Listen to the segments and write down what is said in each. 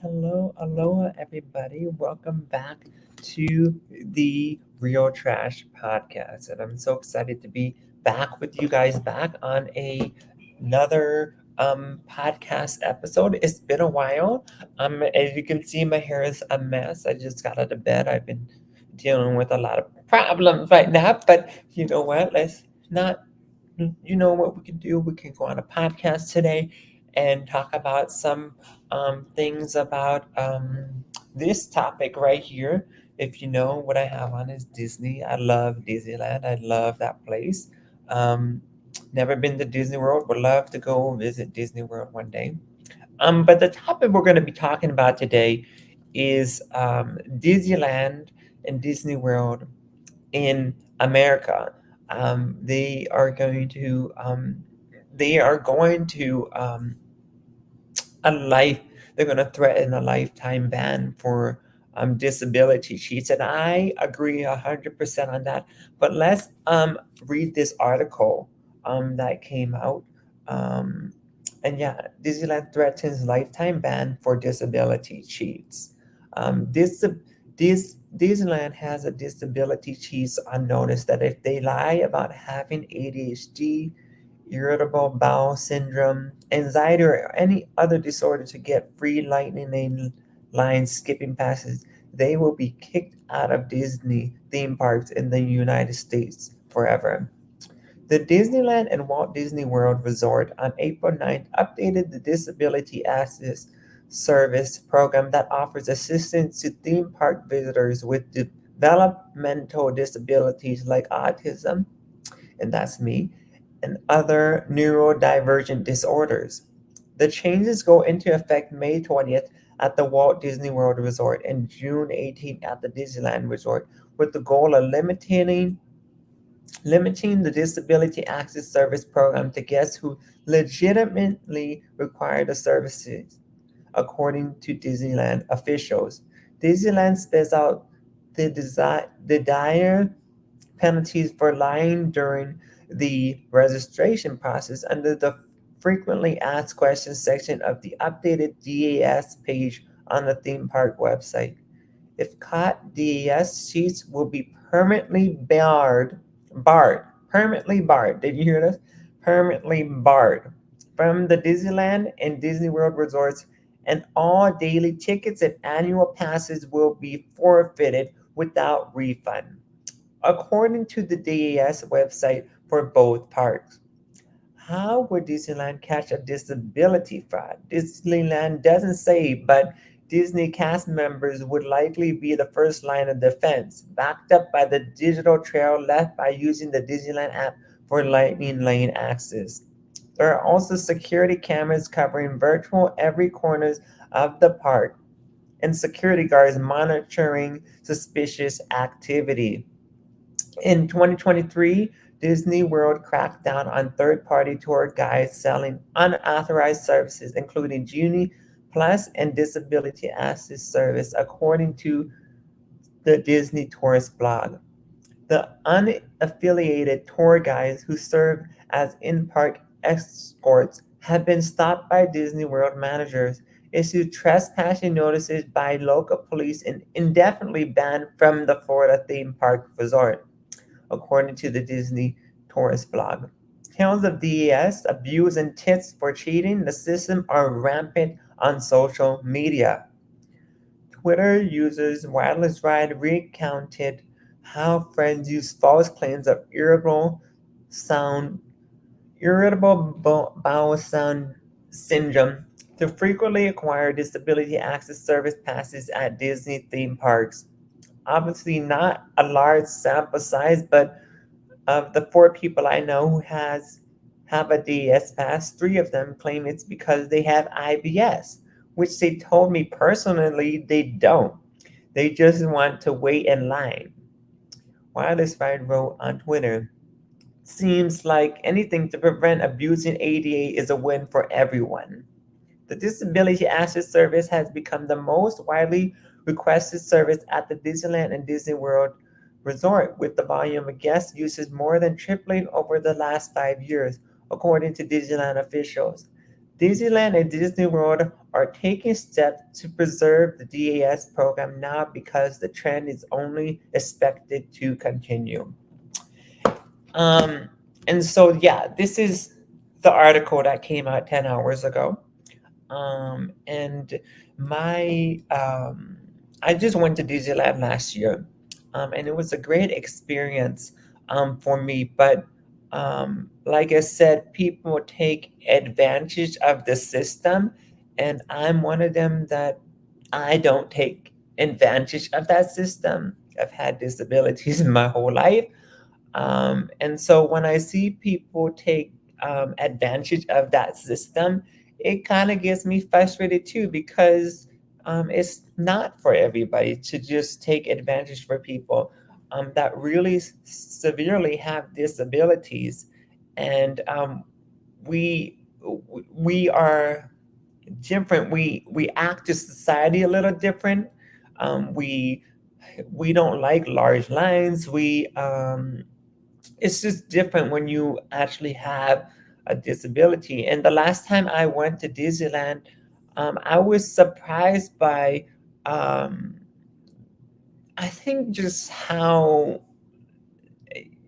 Hello, aloha, everybody. Welcome back to the Real Trash podcast. And I'm so excited to be back with you guys, back on another podcast episode. It's been a while. As you can see, my hair is a mess. I just got out of bed. I've been dealing with a lot of problems right now, but you know what? Let's not you know what we can do? We can go on a podcast today and talk about some things about this topic right here. If you know what I have on is Disney. I love Disneyland. I love that place. Um, Never been to Disney World. Would love to go visit Disney World one day. But the topic we're going to be talking about today is Disneyland and Disney World in America. They are going to a life they're going to threaten a lifetime ban for disability cheats, and I agree 100% on that. But let's read this article that came out. Um, and yeah, Disneyland threatens lifetime ban for disability cheats. This Disneyland has a disability cheats on notice that if they lie about having ADHD, irritable bowel syndrome, anxiety, or any other disorder to get free lightning line skipping passes, they will be kicked out of Disney theme parks in the United States forever. The Disneyland and Walt Disney World Resort on April 9th updated the Disability Access Service program that offers assistance to theme park visitors with developmental disabilities like autism, and that's me, and other neurodivergent disorders. The changes go into effect May 20th at the Walt Disney World Resort and June 18th at the Disneyland Resort, with the goal of limiting the Disability Access Service program to guests who legitimately require the services, according to Disneyland officials. Disneyland spells out the dire penalties for lying during the registration process under the frequently asked questions section of the updated DAS page on the theme park website. If caught, DAS sheets will be permanently barred. Did you hear this? Permanently barred from the Disneyland and Disney World resorts, and all daily tickets and annual passes will be forfeited without refund, according to the DAS website for both parks. How would Disneyland catch a disability fraud? Disneyland doesn't say, but Disney cast members would likely be the first line of defense, backed up by the digital trail left by using the Disneyland app for Lightning Lane access. There are also security cameras covering virtual every corners of the park and security guards monitoring suspicious activity. In 2023, Disney World cracked down on third party tour guides selling unauthorized services, including Genie Plus and Disability Access Service, according to the Disney Tourist blog. The unaffiliated tour guides who serve as in park escorts have been stopped by Disney World managers, issued trespassing notices by local police, and indefinitely banned from the Florida theme park resort, according to the Disney Tourist blog. Tales of DES, abuse, and tips for cheating the system are rampant on social media. Twitter users Wireless Ride recounted how friends used false claims of sound, irritable bowel sound syndrome to frequently acquire disability access service passes at Disney theme parks. Obviously, not a large sample size, but of the four people I know who have a DS pass, three of them claim it's because they have IBS, which they told me personally they don't. They just want to wait in line. Wireless Ride wrote on Twitter, seems like anything to prevent abusing ADA is a win for everyone. The Disability Access Service has become the most widely requested service at the Disneyland and Disney World Resort, with the volume of guest uses more than tripling over the last 5 years, according to Disneyland officials. Disneyland and Disney World are taking steps to preserve the DAS program now because the trend is only expected to continue. Um, and so, yeah, this is the article that came out 10 hours ago. And my I just went to Disneyland last year, and it was a great experience for me. But like I said, people take advantage of the system, and I'm one of them that I don't take advantage of that system. I've had disabilities my whole life, and so when I see people take advantage of that system, it kind of gets me frustrated too, because it's not for everybody to just take advantage for people that really severely have disabilities. And we we are different. We act to society a little different. We don't like large lines. We It's just different when you actually have a disability. And the last time I went to Disneyland, I was surprised by, um, I think, just how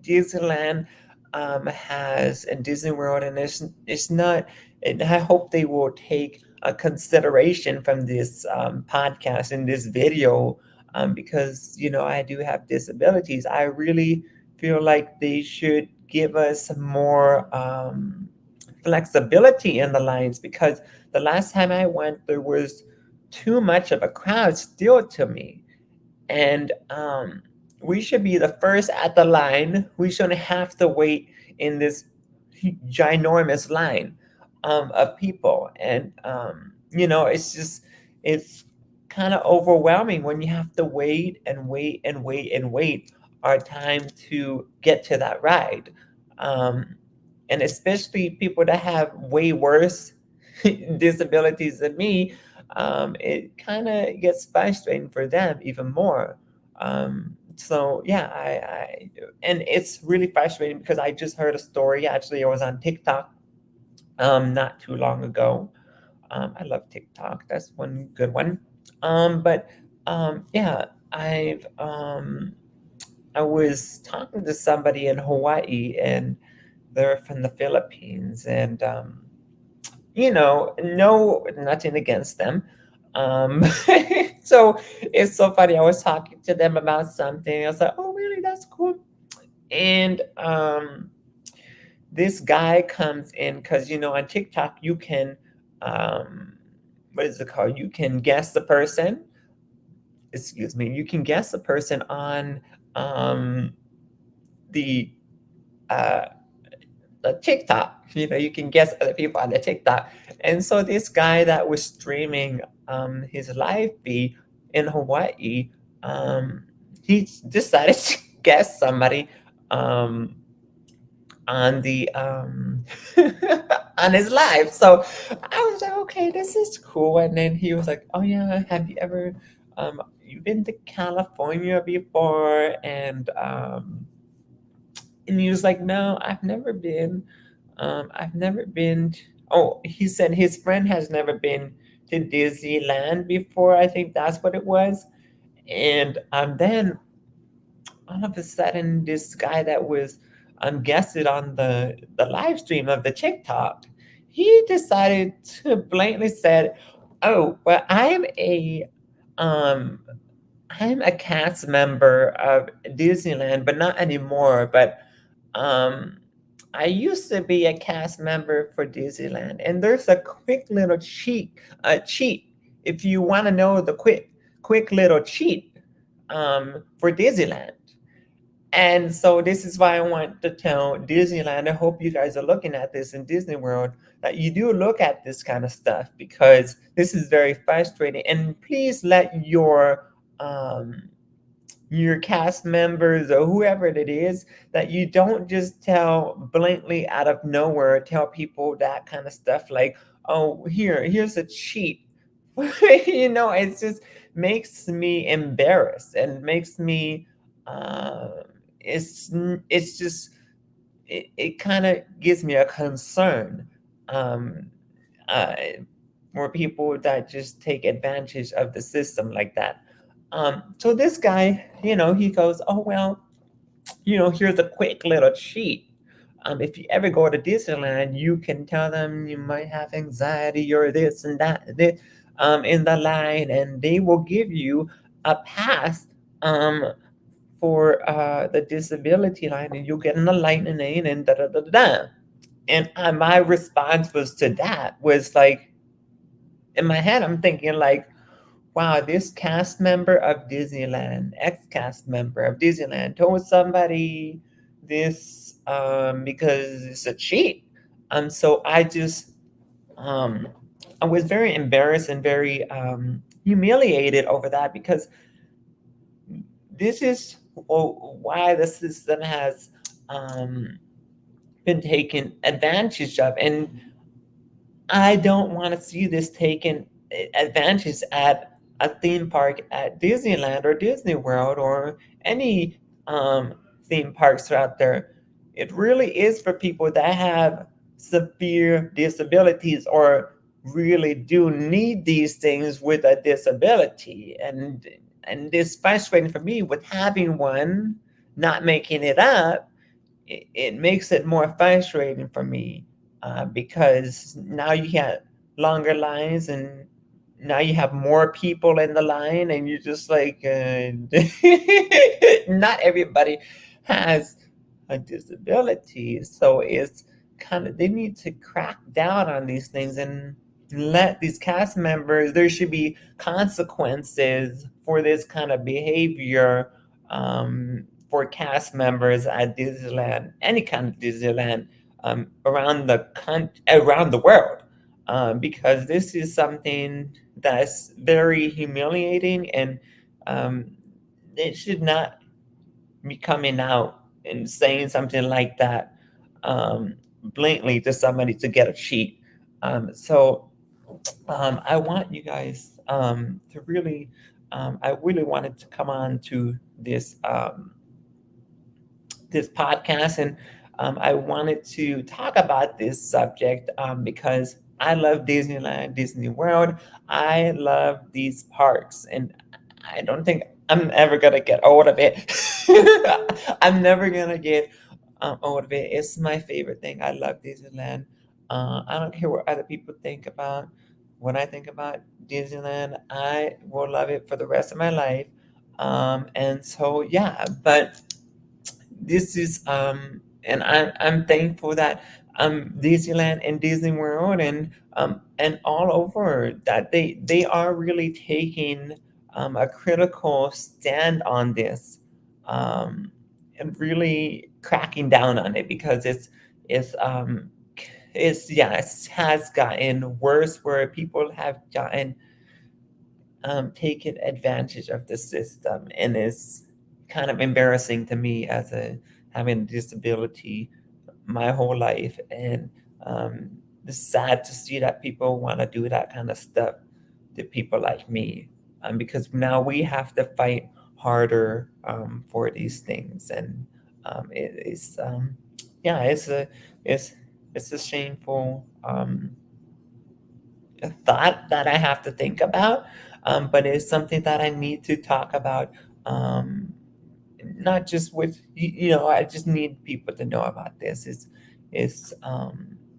Disneyland has, and Disney World, and it's not. And I hope they will take a consideration from this podcast and this video, because I do have disabilities. I really feel like they should give us more flexibility in the lines, because the last time I went, there was too much of a crowd still to me. And we should be the first at the line. We shouldn't have to wait in this ginormous line of people. And it's just, it's kind of overwhelming when you have to wait and wait and wait and wait our time to get to that ride. um, and especially people that have way worse disabilities than me, it kind of gets frustrating for them even more. So yeah, and it's really frustrating because I just heard a story. Actually, I was on TikTok not too long ago. I love TikTok. That's one good one. But yeah, I was talking to somebody in Hawaii, and they're from the Philippines, and no, nothing against them. Um, so it's so funny. I was talking to them about something. I was like, "Oh, really? That's cool." And this guy comes in, because on TikTok you can, um, what is it called? You can guess the person. Excuse me. You can guess the person on um, the uh, the TikTok. You can guess other people on the TikTok. And so this guy that was streaming his live feed in Hawaii, um, he decided to guess somebody um, on the on his live. So I was like, okay, this is cool. And then he was like, oh yeah, have you ever you been to California before? And he was like, no, I've never been. I've never been. Oh, he said his friend has never been to Disneyland before. I think that's what it was. And then all of a sudden, this guy that was guested on the live stream of the TikTok, he decided to blatantly said, "Oh, well, um I'm a cast member of Disneyland, but not anymore. But um, I used to be a cast member for Disneyland, and there's a quick little cheat. If you want to know the quick little cheat for Disneyland." And so this is why I want to tell Disneyland. I hope you guys are looking at this in Disney World, that you do look at this kind of stuff, because this is very frustrating. And please let um, your cast members or whoever it is, that you don't just tell blatantly out of nowhere, tell people that kind of stuff like, oh, here's a cheat. It's just makes me embarrassed and makes me uh, it's just it kind of gives me a concern um, uh, for people that just take advantage of the system like that. So this guy, he goes, oh well, here's a quick little cheat. If you ever go to Disneyland, you can tell them you might have anxiety or this and that, in the line, and they will give you a pass um, for the disability line, and you'll get in the lightning lane and da da da da. Da. And my response was to that was like, in my head, I'm thinking like, wow, this cast member of Disneyland, ex-cast member of Disneyland, told somebody this because it's a cheat. So um, I was very embarrassed and very humiliated over that because this is why the system has um, been taken advantage of, and I don't want to see this taken advantage at a theme park at Disneyland or Disney World or any um, theme parks out there. It really is for people that have severe disabilities or really do need these things with a disability. And it's frustrating for me with having one, not making it up. It makes it more frustrating for me because now you have longer lines and now you have more people in the line and you're just like not everybody has a disability, so it's kind of they need to crack down on these things and let these cast members, there should be consequences for this kind of behavior for cast members at Disneyland, any kind of Disneyland around the world, because this is something that's very humiliating, and um, it should not be coming out and saying something like that um, blatantly to somebody to get a cheat. So I want you guys to really, I really wanted to come on to this podcast, and I wanted to talk about this subject because I love Disneyland, Disney World. I love these parks, and I don't think I'm ever gonna get old of it. I'm never gonna get old of it. It's my favorite thing. I love Disneyland. I don't care what other people think about. When I think about Disneyland, I will love it for the rest of my life. And so, yeah, but this is and I'm thankful that Disneyland and Disney World and all over that they are really taking a critical stand on this and really cracking down on it because it's it has gotten worse where people have gotten taken advantage of the system, and it's kind of embarrassing to me as a having a disability my whole life, and um, it's sad to see that people want to do that kind of stuff to people like me, because now we have to fight harder for these things, and it's yeah, it's it's a shameful a thought that I have to think about, but it's something that I need to talk about. Um, Not just with I just need people to know about this. It's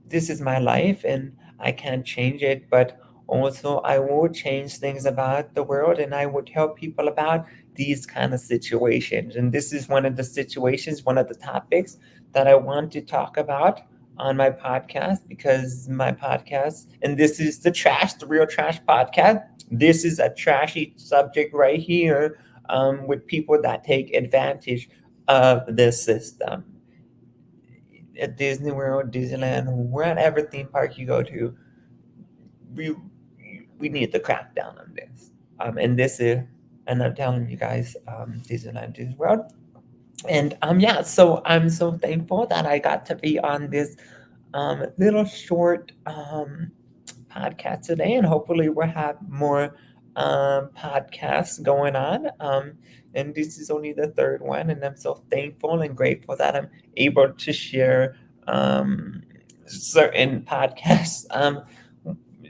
this is my life, and I can't change it, but also I will change things about the world, and I would help people about these kind of situations. And this is one of the situations, one of the topics that I want to talk about on my podcast, because my podcast, and this is the Real Trash podcast. This is a trashy subject right here, with people that take advantage of this system. At Disney World, Disneyland, whatever theme park you go to, we we need to crack down on this. And this is, and I'm telling you guys, Disneyland, Disney World, and yeah. So I'm so thankful that I got to be on this little short podcast today, and hopefully we'll have more podcasts going on. And this is only the third one, and I'm so thankful and grateful that I'm able to share certain podcast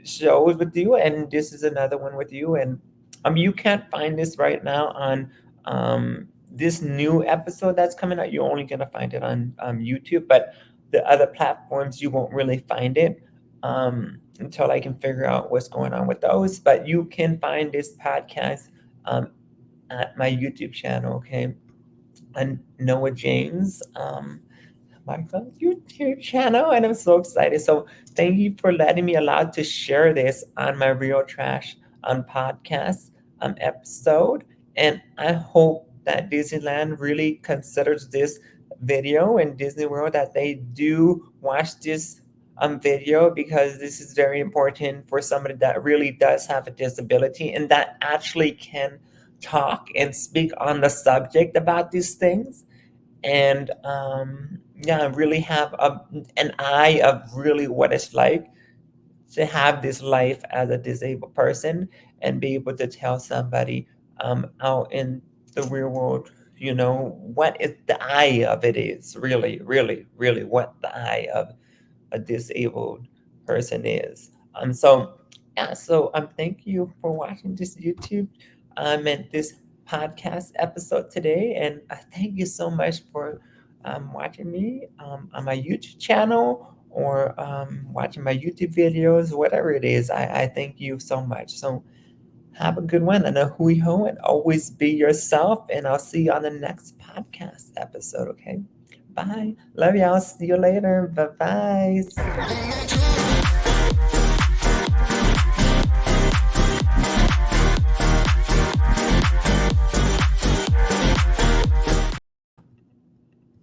shows with you, and this is another one with you. And you can't find this right now on this new episode that's coming out. You're only gonna find it on YouTube, but the other platforms you won't really find it until I can figure out what's going on with those. But you can find this podcast um, at my YouTube channel, okay? And Noah James. My YouTube channel, and I'm so excited. So thank you for letting me allow to share this on my Real Trash podcast episode. And I hope that Disneyland really considers this video and Disney World that they do watch this video, because this is very important for somebody that really does have a disability and that actually can talk and speak on the subject about these things. And yeah, really have an eye of really what it's like to have this life as a disabled person, and be able to tell somebody out in the real world, what is the eye of it is really, really, really what the eye of a disabled person is. So yeah, so thank you for watching this YouTube and this podcast episode today, and thank you so much for watching me on my YouTube channel, or watching my YouTube videos, whatever it is. I thank you so much. So have a good one, and a hui ho, and always be yourself. And I'll see you on the next podcast episode. Okay, bye. Love y'all. See you later. Bye bye.